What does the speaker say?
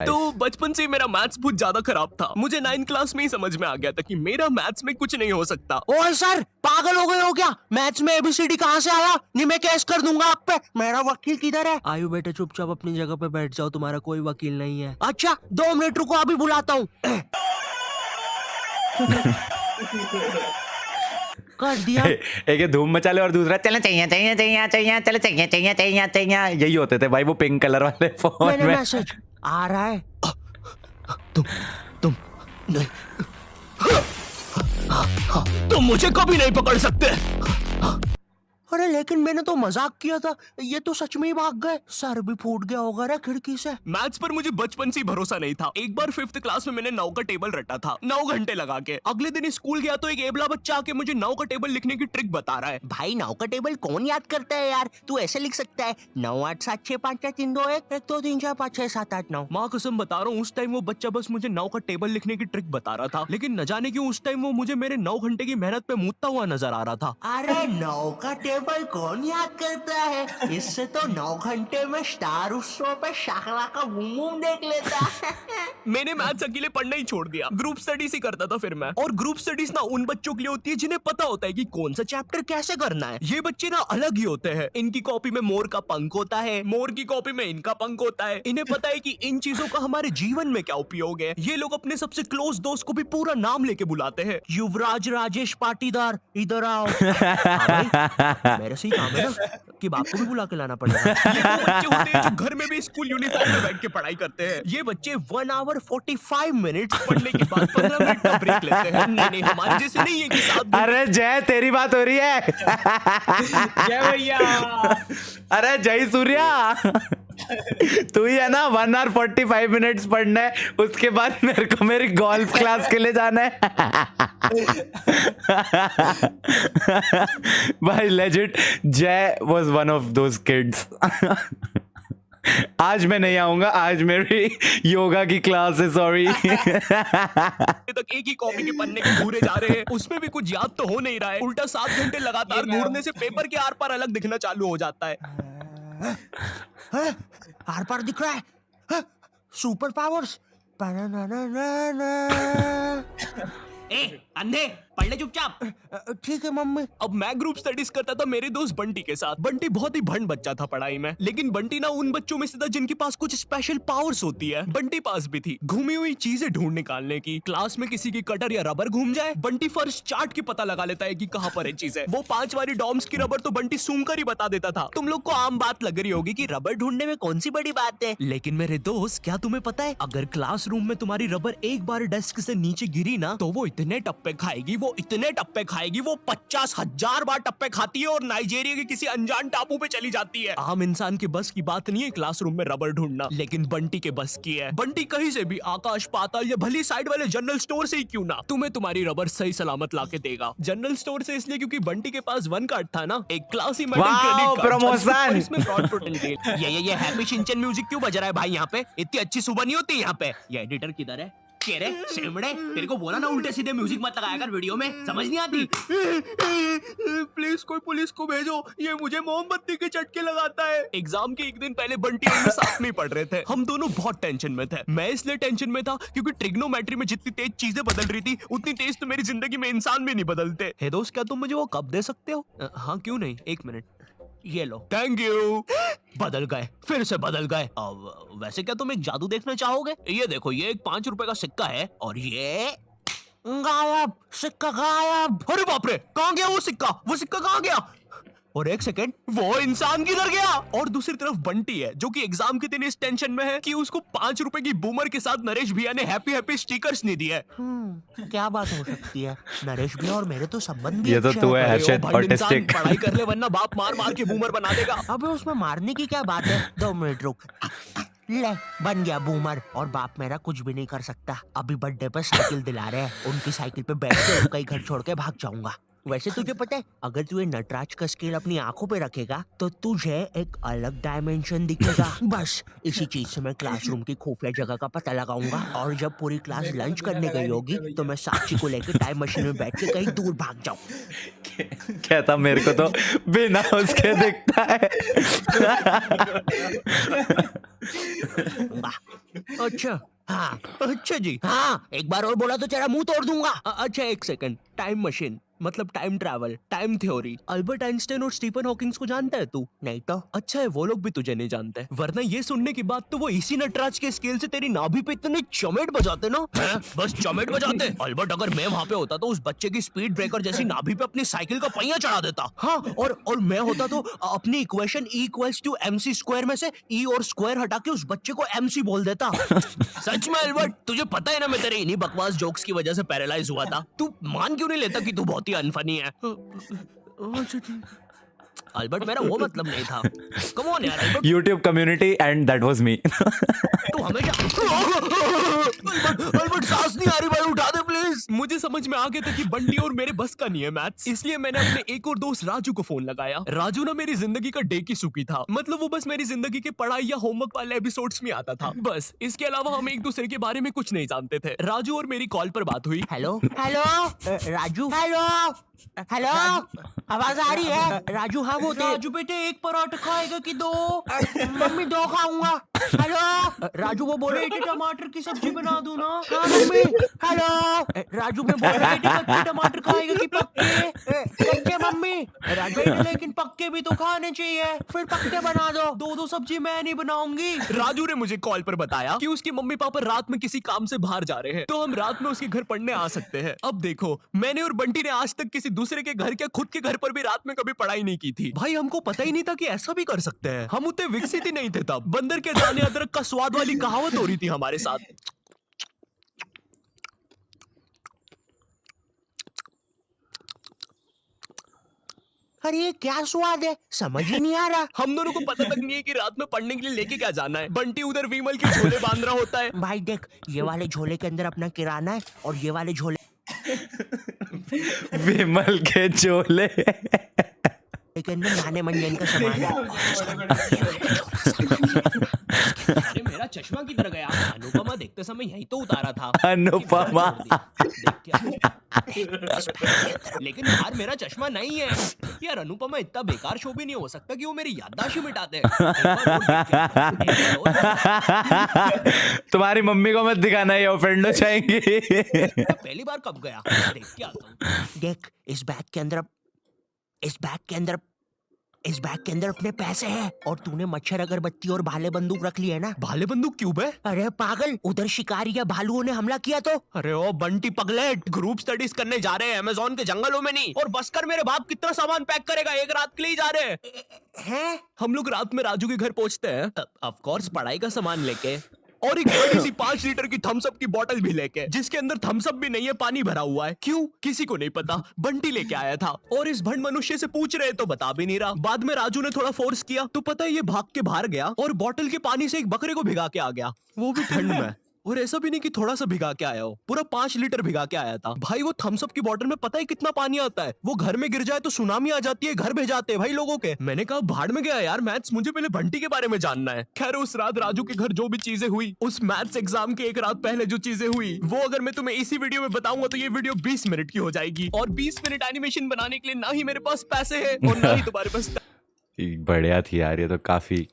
तो बचपन से मेरा मैथ्स बहुत ज्यादा खराब था। मुझे 9th क्लास में ही समझ में आ गया था कि मेरा मैथ्स में कुछ नहीं हो सकता। ओए सर, पागल हो गए हो क्या? मैथ्स में एबीसीडी कहाँ से आया? नहीं, मैं केस कर दूंगा आप पे। मेरा वकील किधर है? आयु बेटे, चुपचाप अपनी जगह पे बैठ जाओ, तुम्हारा कोई वकील नहीं है। अच्छा, 2 मिनट रुको, अभी बुलाता हूँ। कर दिया। एक ये धूम मचा ले और दूसरा चले चाहिए चाहिए चाहिए चाहिए चले चाहिए चाहिए चाहिए चाहिए, यही होते थे भाई वो पिंक कलर वाले फोन मैंने में। मैसेज आ रहा है। तुम नहीं, तुम मुझे कभी नहीं पकड़ सकते। अरे लेकिन मैंने तो मजाक किया था, ये तो सच में ही भाग गए। सर भी फूट गया होगा रे खिड़की से। मैथ्स पर मुझे बचपन से ही भरोसा नहीं था। एक बार 5th क्लास में मैंने 9 का टेबल रटा था, 9 घंटे लगा के। अगले दिन स्कूल गया तो एक एबला बच्चा आके मुझे 9 का टेबल लिखने की ट्रिक बता रहा है। भाई 9 का टेबल कौन याद करता है यार? तू ऐसे लिख सकता है 9 8 7 6 5 4 3 2 1 1 2 3 4 5 6 7 8 9। माँ कसम बता रहा हूँ, उस टाइम वो बच्चा बस मुझे 9 का टेबल लिखने की ट्रिक बता रहा था, लेकिन न जाने क्यों उस टाइम वो मुझे मेरे 9 घंटे की मेहनत पे मूतता हुआ नजर आ रहा था। अरे 9 का टेबल कौन याद करता है? इससे तो 9 घंटे में स्टार उत्सव पे शाकला का बूम बूम देख लेता। मैंने मैथ्स अकेले पढ़ना ही छोड़ दिया, ग्रुप स्टडीज ही करता था फिर मैं। और ग्रुप स्टडीज ना उन बच्चों के लिए होती है जिन्हें पता होता है कि कौन सा चैप्टर कैसे करना है। ये बच्चे ना अलग ही होते हैं। इनकी कॉपी में मोर का पंख होता है, मोर की कॉपी में इनका पंख होता है। इन्हें पता है कि इन चीजों का हमारे जीवन में क्या उपयोग है। ये लोग अपने सबसे क्लोज दोस्त को भी पूरा नाम लेके बुलाते हैं। युवराज राजेश पाटीदार, इधर आओ। हाँ भाई, मेरे से ही काम है ना कि बाप को भी बुला के लाना पड़ेगा। ये वो बच्चे होते हैं जो घर में भी स्कूल यूनिफॉर्म में बैठ के पढ़ाई करते हैं। ये बच्चे 1 hour 45 minutes पढ़ने के बाद 15 मिनट का ब्रेक लेते हैं। नहीं, हमारे जैसे नहीं है कि 7 अरे जय, तेरी बात हो रही है। जय भैया। अरे जय सूर्या, तू ही है ना 1 hour 45 minutes पढ़ना है, उसके बाद मेरे को मेरी गोल्फ क्लास के लिए जाना है। भाई लेजिट जय was one of those kids. आज मैं नहीं आऊंगा, आज मेरी योगा की क्लास है, सॉरी। तक एक ही कॉपी के पन्ने के घूरे जा रहे हैं, उसमें भी कुछ याद तो हो नहीं रहा है। उल्टा 7 घंटे लगातार घूरने से पेपर के आर पार अलग दिखना चालू हो जाता है। आर पार दिख रहा है। Super powers. ए अंधे, पढ़ ले चुपचाप। ठीक है मम्मी। अब मैं ग्रुप स्टडीज करता था मेरे दोस्त बंटी के साथ। बंटी बहुत ही भंड बच्चा था पढ़ाई में, लेकिन बंटी ना उन बच्चों में से था जिनके पास कुछ स्पेशल पावर्स होती है। बंटी पास भी थी घूमी हुई चीजें ढूंढ निकालने की। क्लास में किसी की कटर या रबर घूम जाए, बंटी फर्स्ट चार्ट की पता लगा लेता है कि कहाँ पर है चीजें। वो 5 वाली डॉम्स की रबर तो बंटी सूंघ कर ही बता देता था। तुम लोग को आम बात लग रही होगी कि रबर ढूंढने में कौन सी बड़ी बात है, लेकिन मेरे दोस्त क्या तुम्हें पता है, अगर क्लासरूम में तुम्हारी रबर एक बार डेस्क से नीचे गिरी ना तो वो इतने टप्पे खाएगी, वो इतने टप्पे खाएगी, वो 50,000 बार टप्पे खाती है और नाइजीरिया के किसी अनजान टापू पे चली जाती है। आम इंसान के बस की बात नहीं है क्लासरूम में रबर ढूंढना, लेकिन बंटी के बस की है। बंटी कहीं से भी आकाश पाताल या भली साइड वाले जनरल स्टोर से ही क्यों ना तुम्हें तुम्हारी रबर सही सलामत लाके देगा। जनरल स्टोर से इसलिए क्योंकि बंटी के पास 1 कार्ड था ना, एक classy metal credit card, promotion. इसमें फ्रॉड पोटेंशियल। ये हैप्पी शिनचैन म्यूजिक क्यों बज रहा है भाई यहाँ पे? इतनी अच्छी सुबह नहीं होती यहाँ पे। ये एडिटर किधर है? कह रहे सेमड़े, तेरे को बोला ना उल्टे सीधे म्यूजिक मत लगाया कर वीडियो में, समझ नहीं आती। प्लीज कोई पुलिस को भेजो, ये मुझे मोमबत्ती के चटके लगाता है। एग्जाम के एक दिन पहले बंटी और मैं साथ में पढ़ रहे थे। हम दोनों बहुत टेंशन में थे। मैं इसलिए टेंशन में था क्योंकि ट्रिग्नोमेट्री में जितनी तेज चीजें बदल रही थी उतनी तेज तो मेरी जिंदगी में इंसान भी नहीं बदलते। हे दोस्त, क्या तुम मुझे वो कप दे सकते हो? हाँ क्यों नहीं, 1 मिनट। ये लो। Thank you. बदल गए, फिर से बदल गए। अब वैसे क्या तुम एक जादू देखना चाहोगे? ये देखो, ये एक 5 रुपए का सिक्का है और ये गायब, सिक्का गायब। अरे बाप रे, कहाँ गया वो सिक्का? वो सिक्का कहाँ गया? और 1 सेकेंड, वो इंसान किधर गया? और दूसरी तरफ बंटी है जो कि एग्जाम के दिन इस टेंशन में है कि उसको 5 रुपए की बूमर के साथ नरेश भैया ने हैप्पी हैप्पी स्टिकर्स नहीं दिए। क्या बात हो सकती है? नरेश भैया और मेरे तो संबंध भी ये तो अच्छे तू हैं। है हर्षित भाई, इंसान ऑटिस्टिक। पढ़ाई कर ले वरना बाप मार मार के बूमर बना देगा। अबे उसमें मारने की क्या बात है? 2 मिनट रुक। ले, बन गया बूमर। और बाप मेरा कुछ भी नहीं कर सकता। अभी बर्थडे पे साइकिल दिला रहे हैं, उनकी साइकिल पे बैठ के उनका ही घर छोड़ के भाग जाऊंगा। वैसे तुझे पता है, अगर तू ये नटराज का स्केल अपनी आंखों पे रखेगा तो तुझे एक अलग डायमेंशन दिखेगा। बस इसी चीज से मैं क्लासरूम की खुफिया जगह का पता लगाऊंगा और जब पूरी क्लास लंच करने गई होगी तो मैं साक्षी को लेकर टाइम मशीन में बैठ के कहीं दूर भाग जाऊं। कहता मेरे को तो बिना उसके दिखता है। दूंगा। अच्छा हाँ अच्छा जी। हाँ, एक बार और बोला तो तेरा मुंह तोड़ दूंगा। अच्छा एक सेकंड, टाइम मशीन मतलब time travel, time theory, Albert Einstein और स्टीफन हॉकिंस को जानता है तू? नहीं तो अच्छा है वो लोग भी तुझे नहीं जानते, वरना ये सुनने के बाद तो वो इसी नटराज के स्केल से तेरी नाभि पे इतने चमेट बजाते ना, हैं? बस चमेट बजाते। अल्बर्ट अगर मैं वहाँ पे होता तो उस बच्चे की स्पीड ब्रेकर जैसी नाभि पे अपनी साइकिल का पहिया चढ़ा देता। हाँ और मैं होता तो अपनी equation E equals to MC square में से E और स्क्वायर हटा के उस बच्चे को MC बोल देता। सच में अल्बर्ट, तुझे पता है ना मैं तेरे इन्हीं बकवास जोक्स की वजह से पैरालाइज हुआ था। तू मान क्यों नहीं लेता कि तू बहुत ही अनफनी है? अल्बर्ट मेरा वो मतलब नहीं था। कम ऑन यार Albert, YouTube community and that was me. तू हमेशा अल्बर्ट सांस नहीं आ रही भाई, उठा दे प्लीज। मुझे समझ में आ गया था कि बंटी और मेरे बस का नहीं है मैथ्स, इसलिए मैंने अपने एक और दोस्त राजू को फोन लगाया। राजू ना मेरी जिंदगी का डेकी सुकी था, मतलब वो बस मेरी जिंदगी के पढ़ाई या होमवर्क वाले एपिसोड्स में आता था बस। इसके अलावा हम एक दूसरे के बारे में कुछ नहीं जानते थे। राजू और मेरी कॉल पर बात हुई। Hello hello Raju, hello hello, आवाज आ रही है? राजू हाँ वो राजू बेटे एक पराठा खाएगा कि दो? मम्मी दो खाऊंगा। हेलो राजू वो बोले बेटे टमाटर की सब्जी बना दूं ना? हाँ मम्मी। हेलो राजू मैं बोल रहा बेटे कच्चे टमाटर खाएगा कि पक्के? कच्चे मम्मी। राजू बेटे लेकिन पक्के भी तो खाने चाहिए, फिर पक्के बना दो। दो दो सब्जी मैं नहीं बनाऊंगी। राजू ने मुझे कॉल पर बताया कि उसकी मम्मी पापा रात में किसी काम से बाहर जा रहे हैं, तो हम रात में उसके घर पढ़ने आ सकते हैं। अब देखो, मैंने और बंटी ने आज तक किसी दूसरे के घर क्या खुद के घर पर भी रात में कभी पढ़ाई नहीं की थी। भाई हमको पता ही नहीं था कि ऐसा भी कर सकते हैं। हम उतने विकसित ही नहीं थे तब। बंदर के दाने अदरक का स्वाद वाली कहावत हो रही थी हमारे साथ। अरे ये क्या स्वाद है, समझ ही नहीं आ रहा। हम दोनों को पता तक नहीं है कि रात में पढ़ने के लिए लेके क्या जाना है। बंटी उधर विमल के झोले बांध रहा होता है। भाई देख, ये वाले झोले के अंदर अपना किराना है और ये वाले झोले विमल के झोले के अंदर नाने मंजन का सामान है। अरे मेरा चश्मा किधर गया? अनुपमा देखते समय यही तो उतारा था। अनुपमा। देख क्या? लेकिन यार मेरा चश्मा नहीं है यार। अनुपमा इतना बेकार शो भी नहीं हो सकता कि वो मेरी याददाश्त ही मिटा दे। तुम्हारी मम्मी को मत दिखाना, ये ऑफेंड हो जाएंगी। पहली बार कब गया? देख के आता हूँ। देख इस बैग के अंदर अपने पैसे हैं और तूने मच्छर अगरबत्ती और भाले बंदूक रख ली है ना? भाले बंदूक क्यों बे? अरे पागल, उधर शिकारी या भालुओं ने हमला किया तो? अरे ओ बंटी पगलेट, ग्रुप स्टडीज करने जा रहे हैं अमेज़न के जंगलों में नहीं। और बस कर मेरे बाप कितना सामान पैक करेगा? एक रात के लिए ही जा रहे हैं। हम लोग रात में राजू के घर पहुंचते हैं, ऑफ कोर्स पढ़ाई का सामान लेके, और एक बड़ी सी 5 लीटर की थम्स अप की बोतल भी लेके, जिसके अंदर थम्स अप भी नहीं है, पानी भरा हुआ है। क्यों? किसी को नहीं पता। बंटी लेके आया था और इस भंड मनुष्य से पूछ रहे तो बता भी नहीं रहा। बाद में राजू ने थोड़ा फोर्स किया तो पता है ये भाग के बाहर गया और बोतल के पानी से एक बकरे को भिगा के आ गया, वो भी ठंड में। और ऐसा भी नहीं कि थोड़ा सा भिगा के आया हो, पूरा 5 लीटर भिगा के आया था। भाई वो थम्स अप की बोतल में पता है कितना पानी आता है? वो घर में गिर जाए तो सुनामी आ जाती है, घर भेजाते हैं भाई लोगों के। मैंने कहा भाड़ में गया यार मैथ्स, मुझे पहले बंटी के बारे में जानना है। खैर उस रात राजू के घर जो भी चीजें हुई, उस मैथ्स एग्जाम के एक रात पहले जो चीजें हुई, वो अगर मैं तुम्हें इसी वीडियो में बताऊंगा तो ये वीडियो 20 मिनट की हो जाएगी। और 20 मिनट एनिमेशन बनाने के लिए ना ही मेरे पास पैसे है और ना ही तुम्हारे पास। बढ़िया थी यार, ये तो काफी